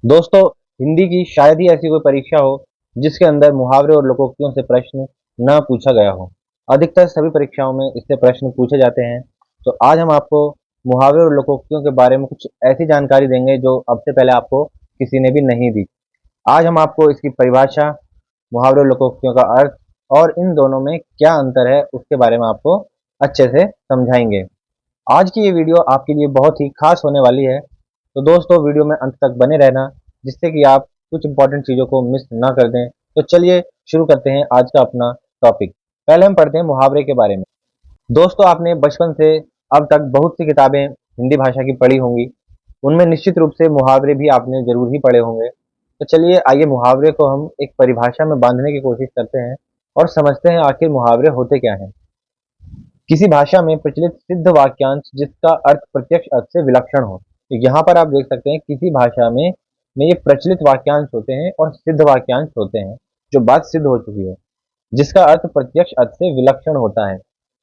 दोस्तों, हिंदी की शायद ही ऐसी कोई परीक्षा हो जिसके अंदर मुहावरे और लोकोक्तियों से प्रश्न न पूछा गया हो। अधिकतर सभी परीक्षाओं में इससे प्रश्न पूछे जाते हैं। तो आज हम आपको मुहावरे और लोकोक्तियों के बारे में कुछ ऐसी जानकारी देंगे जो अब से पहले आपको किसी ने भी नहीं दी। आज हम आपको इसकी परिभाषा, मुहावरे और लोकोक्तियों का अर्थ और इन दोनों में क्या अंतर है उसके बारे में आपको अच्छे से समझाएंगे। आज की ये वीडियो आपके लिए बहुत ही खास होने वाली है। तो दोस्तों, वीडियो में अंत तक बने रहना जिससे कि आप कुछ इंपॉर्टेंट चीज़ों को मिस ना कर दें। तो चलिए शुरू करते हैं आज का अपना टॉपिक। पहले हम पढ़ते हैं मुहावरे के बारे में। दोस्तों, आपने बचपन से अब तक बहुत सी किताबें हिंदी भाषा की पढ़ी होंगी। उनमें निश्चित रूप से मुहावरे भी आपने जरूर ही पढ़े होंगे। तो चलिए आइए मुहावरे को हम एक परिभाषा में बांधने की कोशिश करते हैं और समझते हैं आखिर मुहावरे होते क्या हैं। किसी भाषा में प्रचलित सिद्ध वाक्यांश जिसका अर्थ प्रत्यक्ष अर्थ से विलक्षण हो। तो यहाँ पर आप देख सकते हैं किसी भाषा में ये प्रचलित वाक्यांश होते हैं और सिद्ध वाक्यांश होते हैं, जो बात सिद्ध हो चुकी हो, जिसका अर्थ प्रत्यक्ष अर्थ से विलक्षण होता है।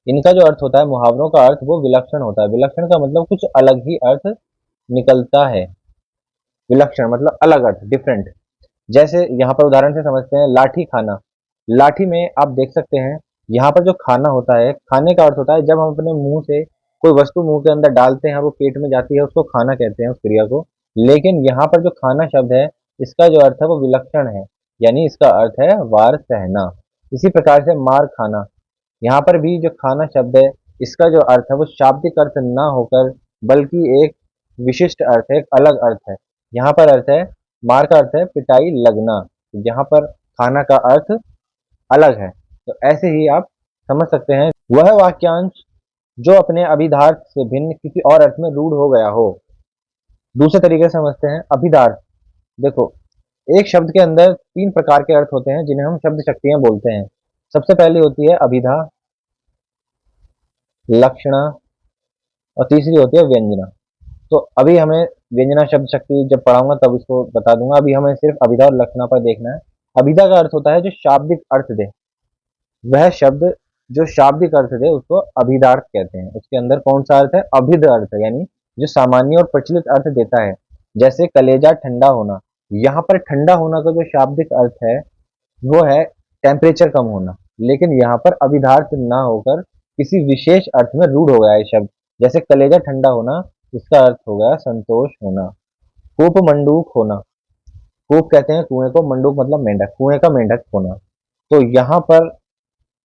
इनका जो अर्थ होता है, मुहावरों का अर्थ वो विलक्षण होता है। विलक्षण का मतलब कुछ अलग ही अर्थ निकलता है। विलक्षण मतलब अलग अर्थ, डिफरेंट। जैसे यहाँ पर उदाहरण से समझते हैं, लाठी खाना। लाठी में आप देख सकते हैं, यहाँ पर जो खाना होता है, खाने का अर्थ होता है जब हम अपने मुंह से कोई वस्तु मुंह के अंदर डालते हैं, वो पेट में जाती है, उसको खाना कहते हैं, उस क्रिया को। लेकिन यहाँ पर जो खाना शब्द है, इसका जो अर्थ है वो विलक्षण है, यानी इसका अर्थ है वार सहना। इसी प्रकार से मार खाना, यहाँ पर भी जो खाना शब्द है, इसका जो अर्थ है वो शाब्दिक अर्थ ना होकर बल्कि एक विशिष्ट अर्थ है, एक अलग अर्थ है। यहाँ पर अर्थ है, मार का अर्थ है पिटाई लगना, यहाँ पर खाना का अर्थ अलग है। तो ऐसे ही आप समझ सकते हैं, वह वाक्यांश जो अपने अभिधार्थ से भिन्न किसी और अर्थ में रूढ़ हो गया हो। दूसरे तरीके से समझते हैं, अभिधार्थ। देखो, एक शब्द के अंदर तीन प्रकार के अर्थ होते हैं जिन्हें हम शब्द शक्तियां बोलते हैं। सबसे पहली होती है अभिधा, लक्षणा और तीसरी होती है व्यंजना। तो अभी हमें व्यंजना शब्द शक्ति जब पढ़ाऊंगा तब इसको बता दूंगा। अभी हमें सिर्फ अभिधा और लक्षणा पर देखना है। अभिधा का अर्थ होता है जो शाब्दिक अर्थ दे। वह शब्द जो शाब्दिक अर्थ दे उसको अभिधार्थ कहते हैं। उसके अंदर कौन सा अर्थ है? अभिध अर्थ है, यानी जो सामान्य और प्रचलित अर्थ देता है। जैसे कलेजा ठंडा होना, यहाँ पर ठंडा होना का जो शाब्दिक अर्थ है वो है टेम्परेचर कम होना। लेकिन यहाँ पर अभिधार्थ ना होकर किसी विशेष अर्थ में रूढ़ हो गया है शब्द। जैसे कलेजा ठंडा होना, इसका अर्थ हो गया संतोष होना। कूप मंडूक होना, कूप कहते हैं कुएं को, मंडूक मतलब मेंढक, कुएं का मेंढक होना। तो यहाँ पर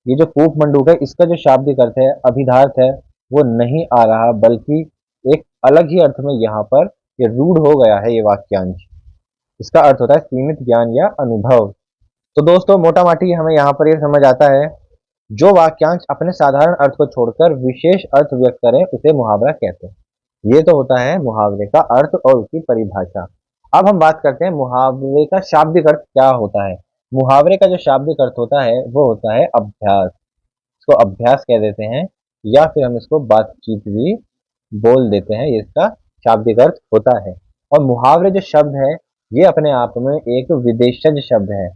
ये जो कूप मंडूक है, इसका जो शाब्दिक अर्थ है, अभिधार्थ है, वो नहीं आ रहा, बल्कि एक अलग ही अर्थ में यहाँ पर ये रूढ़ हो गया है ये वाक्यांश। इसका अर्थ होता है सीमित ज्ञान या अनुभव। तो दोस्तों, मोटा माटी हमें यहाँ पर ये समझ आता है, जो वाक्यांश अपने साधारण अर्थ को छोड़कर विशेष अर्थ व्यक्त करें उसे मुहावरा कहते हैं। ये तो होता है मुहावरे का अर्थ और उसकी परिभाषा। अब हम बात करते हैं मुहावरे का शाब्दिक अर्थ क्या होता है। मुहावरे का जो शाब्दिक अर्थ होता है वो होता है अभ्यास। इसको अभ्यास कह देते हैं, या फिर हम इसको बातचीत भी बोल देते हैं। ये इसका शाब्दिक अर्थ होता है। और मुहावरे जो शब्द है, ये अपने आप में एक विदेशज शब्द है।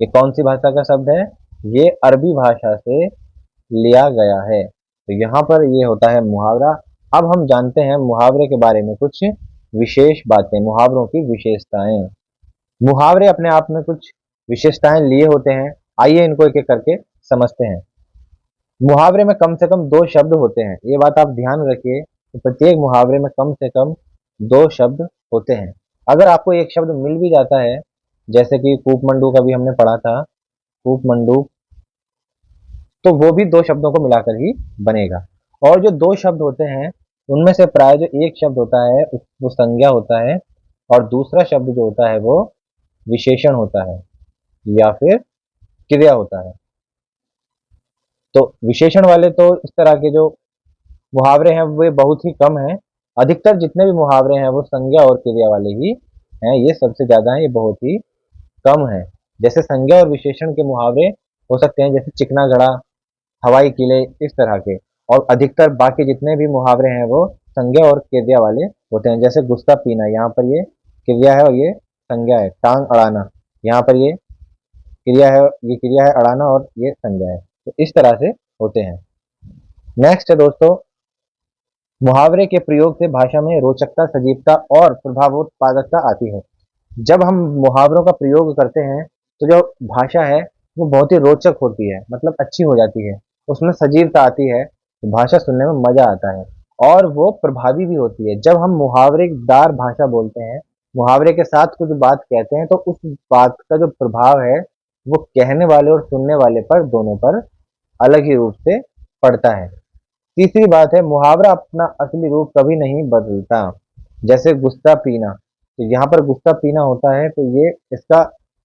ये कौन सी भाषा का शब्द है? ये अरबी भाषा से लिया गया है। तो यहाँ पर ये होता है मुहावरा। अब हम जानते हैं मुहावरे के बारे में कुछ विशेष बातें, मुहावरों की विशेषताएं। मुहावरे अपने आप में कुछ विशेषताएं लिए होते हैं। आइए इनको एक एक करके समझते हैं। मुहावरे में कम से कम दो शब्द होते हैं, ये बात आप ध्यान रखिए। तो प्रत्येक मुहावरे में कम से कम दो शब्द होते हैं। अगर आपको एक शब्द मिल भी जाता है, जैसे कि कूपमंडूक अभी हमने पढ़ा था, कूपमंडूक, तो वो भी दो शब्दों को मिलाकर ही बनेगा। और जो दो शब्द होते हैं उनमें से प्राय जो एक शब्द होता है वो संज्ञा होता है, और दूसरा शब्द जो होता है वो विशेषण होता है या फिर क्रिया होता है। तो विशेषण वाले तो इस तरह के जो मुहावरे हैं वे बहुत ही कम हैं। अधिकतर जितने भी मुहावरे हैं वो संज्ञा और क्रिया वाले ही हैं। ये सबसे ज्यादा है, ये बहुत ही कम है। जैसे संज्ञा और विशेषण के मुहावरे हो सकते हैं, जैसे चिकना घड़ा, हवाई किले, इस तरह के। और अधिकतर बाकी जितने भी मुहावरे हैं वो संज्ञा और क्रिया वाले होते हैं। जैसे गुस्सा पीना, यहाँ पर ये क्रिया है और ये संज्ञा है। टांग अड़ाना, यहाँ पर ये क्रिया है, ये क्रिया है अड़ाना, और ये संज्ञा है। तो इस तरह से होते हैं। नेक्स्ट है दोस्तों, मुहावरे के प्रयोग से भाषा में रोचकता, सजीवता और प्रभावोत्पादकता आती है। जब हम मुहावरों का प्रयोग करते हैं तो जो भाषा है वो बहुत ही रोचक होती है, मतलब अच्छी हो जाती है, उसमें सजीवता आती है, तो भाषा सुनने में मजा आता है और वो प्रभावी भी होती है। जब हम मुहावरेदार भाषा बोलते हैं, मुहावरे के साथ कुछ बात कहते हैं, तो उस बात का जो प्रभाव है वो कहने वाले और सुनने वाले पर, दोनों पर अलग ही रूप से पड़ता है। तीसरी बात है, मुहावरा अपना असली रूप कभी नहीं बदलता। जैसे गुस्सा पीना, तो यहाँ पर गुस्सा पीना होता है तो ये इसका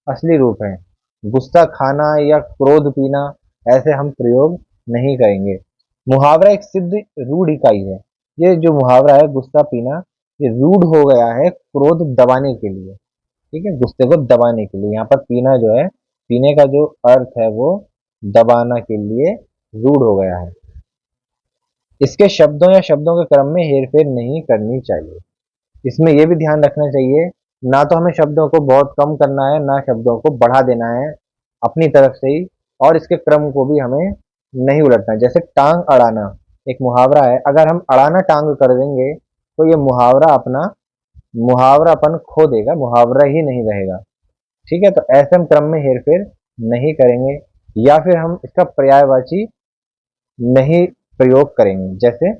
असली रूप है। गुस्सा खाना या क्रोध पीना ऐसे हम प्रयोग नहीं करेंगे। मुहावरा एक सिद्ध रूढ़ इकाई है। ये जो मुहावरा है गुस्सा पीना, ये रूढ़ हो गया है क्रोध दबाने के लिए। ठीक है, गुस्से को दबाने के लिए। यहाँ पर पीना जो है, पीने का जो अर्थ है वो दबाना के लिए रूढ़ हो गया है। इसके शब्दों या शब्दों के क्रम में हेरफेर नहीं करनी चाहिए। इसमें यह भी ध्यान रखना चाहिए, ना तो हमें शब्दों को बहुत कम करना है, ना शब्दों को बढ़ा देना है अपनी तरफ से ही, और इसके क्रम को भी हमें नहीं उलटना है। जैसे टांग अड़ाना एक मुहावरा है, अगर हम अड़ाना टांग कर देंगे तो ये मुहावरापन खो देगा, मुहावरा ही नहीं रहेगा। ठीक है, तो ऐसे हम क्रम में हेरफेर नहीं करेंगे, या फिर हम इसका पर्यायवाची नहीं प्रयोग करेंगे। जैसे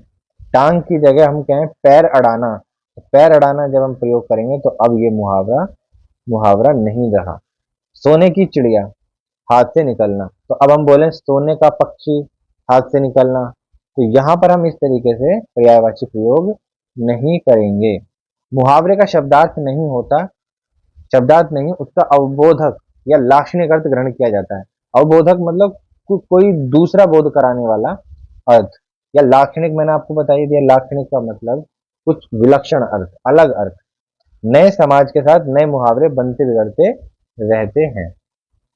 टांग की जगह हम कहें पैर अड़ाना, तो पैर अड़ाना जब हम प्रयोग करेंगे तो अब ये मुहावरा मुहावरा नहीं रहा। सोने की चिड़िया हाथ से निकलना, तो अब हम बोले सोने का पक्षी हाथ से निकलना, तो यहाँ पर हम इस तरीके से पर्यायवाची प्रयोग नहीं करेंगे। मुहावरे का शब्दार्थ नहीं होता, शब्दार्थ नहीं, उसका अवबोधक या लाक्षणिक अर्थ ग्रहण किया जाता है। अवबोधक मतलब कोई दूसरा बोध कराने वाला अर्थ, या लाक्षणिक मैंने आपको बता ही दिया, लाक्षणिक का मतलब कुछ विलक्षण अर्थ, अलग अर्थ। नए समाज के साथ नए मुहावरे बनते बिगड़ते रहते हैं।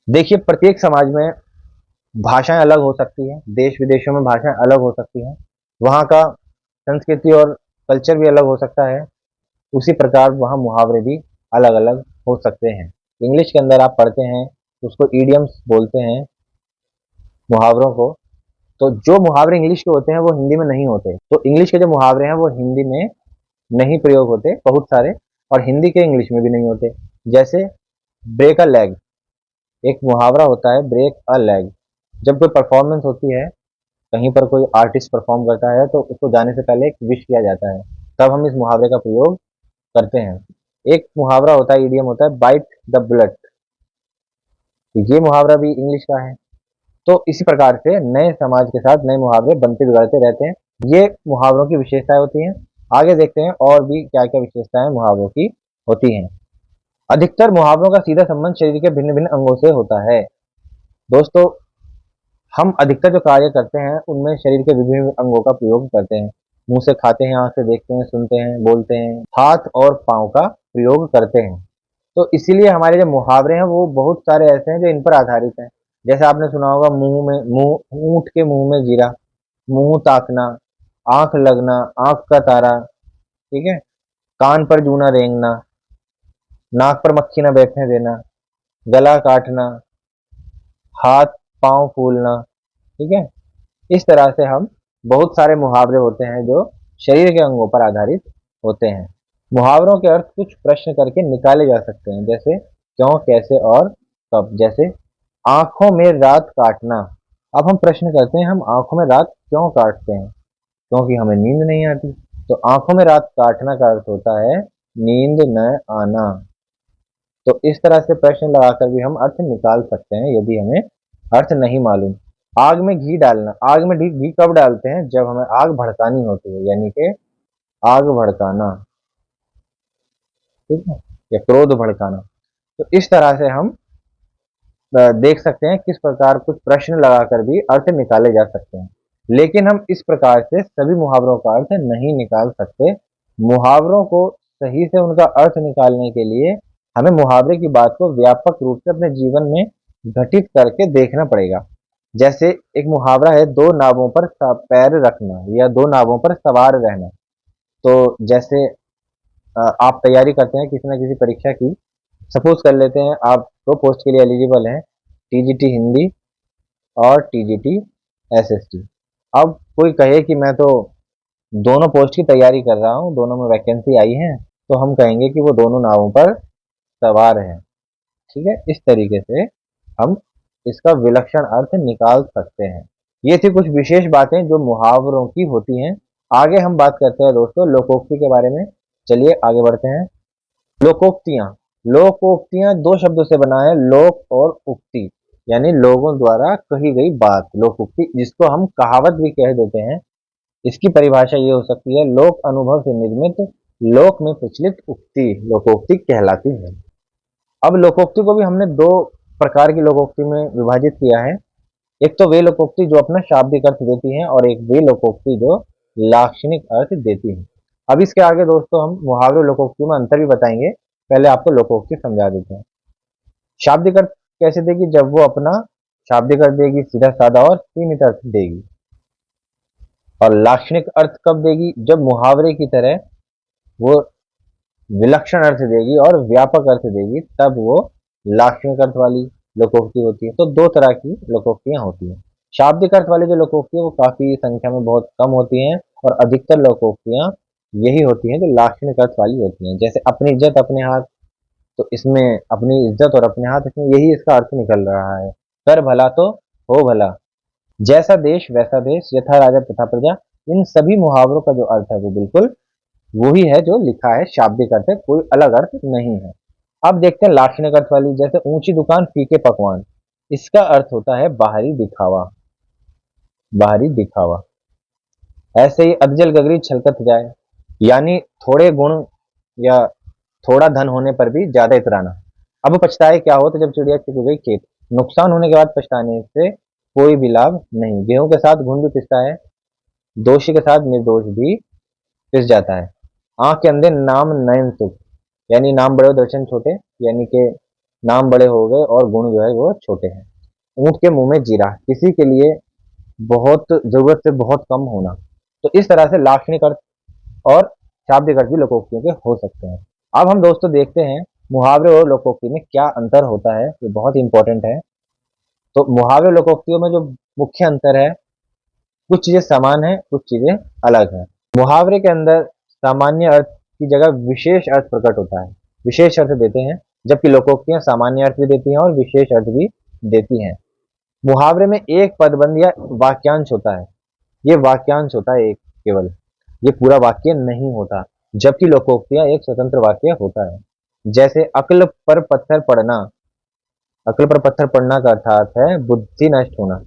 देखिए, प्रत्येक समाज में भाषाएं अलग हो सकती हैं, देश विदेशों में भाषाएं अलग हो सकती हैं, वहाँ का संस्कृति और कल्चर भी अलग हो सकता है। उसी प्रकार वहाँ मुहावरे भी अलग अलग हो सकते हैं। इंग्लिश के अंदर आप पढ़ते हैं तो उसको ईडियम्स बोलते हैं मुहावरों को। तो जो मुहावरे इंग्लिश के होते हैं वो हिंदी में नहीं होते, तो इंग्लिश के जो मुहावरे हैं वो हिंदी में नहीं प्रयोग होते बहुत सारे, और हिंदी के इंग्लिश में भी नहीं होते। जैसे ब्रेक अ लेग, एक मुहावरा होता है ब्रेक अ लेग। जब कोई परफॉर्मेंस होती है, कहीं पर कोई आर्टिस्ट परफॉर्म करता है तो उसको जाने से पहले एक विश किया जाता है, तब हम इस मुहावरे का प्रयोग करते हैं। एक मुहावरा होता है, इडियम होता है बाइट द बुलेट, तो ये मुहावरा भी इंग्लिश का है। तो इसी प्रकार से नए समाज के साथ नए मुहावरे बनते बिगड़ते रहते हैं। ये मुहावरों की विशेषताएं होती हैं। आगे देखते हैं और भी क्या क्या विशेषताएं मुहावरों की होती हैं। अधिकतर मुहावरों का सीधा संबंध शरीर के भिन्न भिन्न अंगों से होता है। दोस्तों, हम अधिकतर जो कार्य करते हैं उनमें शरीर के विभिन्न अंगों का प्रयोग करते हैं। मुंह से खाते हैं, आंख से देखते हैं, सुनते हैं, बोलते हैं, हाथ और पांव का प्रयोग करते हैं। तो इसीलिए हमारे जो मुहावरे हैं वो बहुत सारे ऐसे हैं जो इन पर आधारित हैं। जैसे आपने सुना होगा, मुंह ऊंट के मुंह में जीरा, मुंह ताकना, आंख लगना, आंख का तारा। ठीक है, कान पर जूना रेंगना, नाक पर मक्खी न बैठने देना, गला काटना, हाथ पांव फूलना। ठीक है, इस तरह से हम बहुत सारे मुहावरे होते हैं जो शरीर के अंगों पर आधारित होते हैं। मुहावरों के अर्थ कुछ प्रश्न करके निकाले जा सकते हैं, जैसे क्यों, कैसे और कब। जैसे आंखों में रात काटना, अब हम प्रश्न करते हैं, हम आंखों में रात क्यों काटते हैं? क्योंकि हमें नींद नहीं आती, तो आंखों में रात काटना का अर्थ होता है नींद न आना। तो इस तरह से प्रश्न लगाकर भी हम अर्थ निकाल सकते हैं यदि हमें अर्थ नहीं मालूम। आग में घी डालना, आग में घी कब डालते हैं? जब हमें आग भड़कानी होती है, यानी कि आग भड़काना। ठीक है, या क्रोध भड़काना। तो इस तरह से हम देख सकते हैं किस प्रकार कुछ प्रश्न लगाकर भी अर्थ निकाले जा सकते हैं। लेकिन हम इस प्रकार से सभी मुहावरों का अर्थ नहीं निकाल सकते। मुहावरों को सही से उनका अर्थ निकालने के लिए हमें मुहावरे की बात को व्यापक रूप से अपने जीवन में घटित करके देखना पड़ेगा। जैसे एक मुहावरा है, दो नावों पर पैर रखना या दो नावों पर सवार रहना। तो जैसे आप तैयारी करते हैं किसी न किसी परीक्षा की, सपोज कर लेते हैं आप दो पोस्ट के लिए एलिजिबल हैं, टीजीटी हिंदी और टीजीटी एसएसटी। अब कोई कहे कि मैं तो दोनों पोस्ट की तैयारी कर रहा हूँ, दोनों में वैकेंसी आई है, तो हम कहेंगे कि वो दोनों नावों पर सवार है। ठीक है, इस तरीके से हम इसका विलक्षण अर्थ निकाल सकते हैं। ये थी कुछ विशेष बातें जो मुहावरों की होती हैं। आगे हम बात करते हैं दोस्तों लोकोक्ति के बारे में। चलिए आगे बढ़ते हैं। लोकोक्तियां। लोकोक्तियां दो शब्दों से बना है, लोक और उक्ति, यानी लोगों द्वारा कही गई बात। लोकोक्ति जिसको हम कहावत भी कह देते हैं, इसकी परिभाषा ये हो सकती है, लोक अनुभव से निर्मित, लोक में प्रचलित उक्ति लोकोक्ति कहलाती है। अब लोकोक्ति को भी हमने दो प्रकार की लोकोक्ति में विभाजित किया है। एक तो वे लोकोक्ति जो अपना शाब्दिक अर्थ देती हैं, और एक वे लोकोक्ति जो लाक्षणिक अर्थ देती है। अब इसके आगे दोस्तों हम मुहावरे लोकोक्ति में अंतर भी बताएंगे। पहले आपको लोकोक्ति समझा देते हैं। शाब्दिक अर्थ कैसे देगी? जब वो अपना शाब्दिक अर्थ देगी, सीधा साधा और सीमित अर्थ देगी। और लाक्षणिक अर्थ कब देगी? जब मुहावरे की तरह वो विलक्षण अर्थ देगी और व्यापक अर्थ देगी, तब वो लाक्षणिक अर्थ वाली लोकोक्ति होती है। तो दो तरह की लोकोक्तियां होती हैं। शाब्दिक अर्थ वाली जो लोकोक्ति है वो काफी संख्या में बहुत कम होती हैं, और अधिकतर लोकोक्तियां यही होती हैं जो लाक्षणिक अर्थ वाली होती हैं। जैसे अपनी इज्जत अपने हाथ, तो इसमें अपनी इज्जत और अपने हाथ, इसमें यही इसका अर्थ निकल रहा है। कर भला तो हो भला, जैसा देश वैसा देश, यथा राजा तथा प्रजा। इन सभी मुहावरों का जो अर्थ है वो बिल्कुल वही है जो लिखा है, शाब्दिक अर्थ है, कोई अलग अर्थ नहीं है। अब देखते हैं लाक्षणिक अर्थ वाली। जैसे ऊंची दुकान फीके पकवान, इसका अर्थ होता है बाहरी दिखावा, बाहरी दिखावा। ऐसे ही अधजल गगरी छलकत जाए, यानी थोड़े गुण या थोड़ा धन होने पर भी ज्यादा इतराना। अब पछताए क्या हो, तो जब चिड़िया चुग गई खेत। नुकसान होने के बाद पछताने से कोई भी लाभ नहीं। गेहूं के साथ घुन भी पिसता है, दोषी के साथ निर्दोष भी पिस जाता है। आंख के अंधे नाम नयन सुख, यानी नाम बड़े दर्शन छोटे, यानी कि नाम बड़े हो गए और गुण जो है वो छोटे हैं। ऊंट के मुंह में जीरा, किसी के लिए बहुत जरूरत से बहुत कम होना। तो इस तरह से लाक्षणिक अर्थ और शाब्दिक अर्थ भी लोकोक्तियों के हो सकते हैं। अब हम दोस्तों देखते हैं मुहावरे और लोकोक्ति में क्या अंतर होता है, ये बहुत इंपॉर्टेंट है। तो मुहावरे लोकोक्तियों में जो मुख्य अंतर है, कुछ चीजें समान है, कुछ चीजें अलग है। मुहावरे के अंदर सामान्य अर्थ की जगह विशेष अर्थ प्रकट होता है, विशेष अर्थ देते हैं, जबकि लोकोक्तियां सामान्य अर्थ भी देती हैं और विशेष अर्थ भी देती हैं। मुहावरे में एक पदबंध या वाक्यांश होता है, ये वाक्यांश होता है एक केवल, ये पूरा वाक्य नहीं होता। जबकि लोकोक्तियां एक स्वतंत्र वाक्य होता है। जैसे अक्ल पर पत्थर पड़ना, अक्ल पर पत्थर पड़ना का अर्थात है बुद्धि नष्ट होना,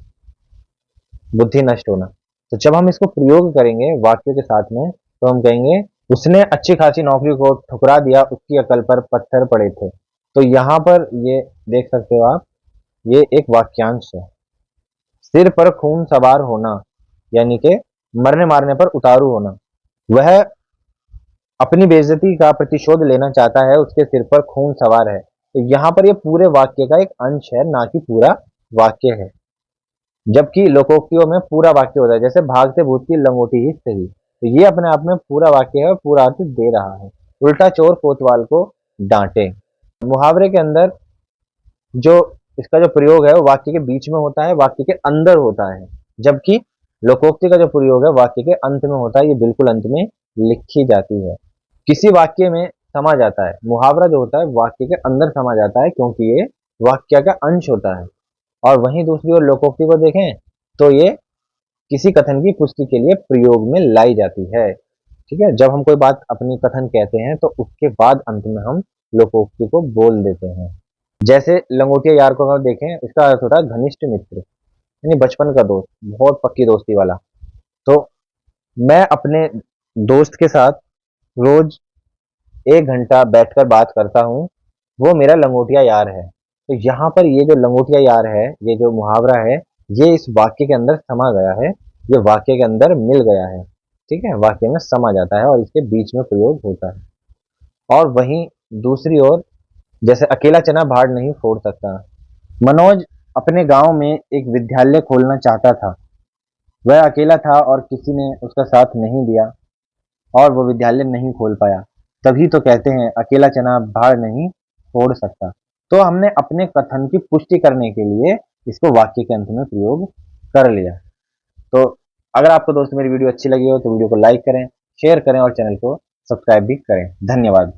बुद्धि नष्ट होना। तो जब हम इसको प्रयोग करेंगे वाक्य के साथ में, तो हम कहेंगे उसने अच्छी खासी नौकरी को ठुकरा दिया, उसकी अकल पर पत्थर पड़े थे। तो यहाँ पर ये देख सकते हो आप, ये एक वाक्यांश है। सिर पर खून सवार होना, यानी कि मरने मारने पर उतारू होना। वह अपनी बेइज्जती का प्रतिशोध लेना चाहता है, उसके सिर पर खून सवार है। तो यहाँ पर ये पूरे वाक्य का एक अंश है, ना कि पूरा वाक्य है। जबकि लोकोक्तियों में पूरा वाक्य होता है। जैसे भागते भूत की लंगोटी ही सही, तो ये अपने आप में पूरा वाक्य है और पूरा अर्थ दे रहा है। उल्टा चोर कोतवाल को डांटे। मुहावरे के अंदर जो इसका जो प्रयोग है वो वाक्य के बीच में होता है, वाक्य के अंदर होता है। जबकि लोकोक्ति का जो प्रयोग है वाक्य के अंत में होता है, ये बिल्कुल अंत में लिखी जाती है, किसी वाक्य में समा जाता है। मुहावरा जो होता है वाक्य के अंदर समा जाता है, क्योंकि ये वाक्य का अंश होता है। और वहीं दूसरी ओर लोकोक्ति को देखें तो ये किसी कथन की पुष्टि के लिए प्रयोग में लाई जाती है। ठीक है, जब हम कोई बात अपनी कथन कहते हैं तो उसके बाद अंत में हम लोकोक्ति को बोल देते हैं। जैसे लंगोटिया यार को अगर देखें, इसका अर्थ होता है घनिष्ठ मित्र, यानी बचपन का दोस्त, बहुत पक्की दोस्ती वाला। तो मैं अपने दोस्त के साथ रोज 1 घंटा बैठकर बात करता हूँ, वो मेरा लंगोटिया यार है। तो यहाँ पर ये जो लंगोटिया यार है, ये जो मुहावरा है, ये इस वाक्य के अंदर समा गया है, ये वाक्य के अंदर मिल गया है। ठीक है, वाक्य में समा जाता है और इसके बीच में प्रयोग होता है। और वहीं दूसरी ओर, जैसे अकेला चना भाड़ नहीं फोड़ सकता। मनोज अपने गांव में एक विद्यालय खोलना चाहता था, वह अकेला था और किसी ने उसका साथ नहीं दिया और वो विद्यालय नहीं खोल पाया। तभी तो कहते हैं अकेला चना भाड़ नहीं फोड़ सकता। तो हमने अपने कथन की पुष्टि करने के लिए इसको वाक्य के अंत में प्रयोग कर लिया। तो अगर आपको दोस्तों मेरी वीडियो अच्छी लगी हो तो वीडियो को लाइक करें, शेयर करें और चैनल को सब्सक्राइब भी करें। धन्यवाद।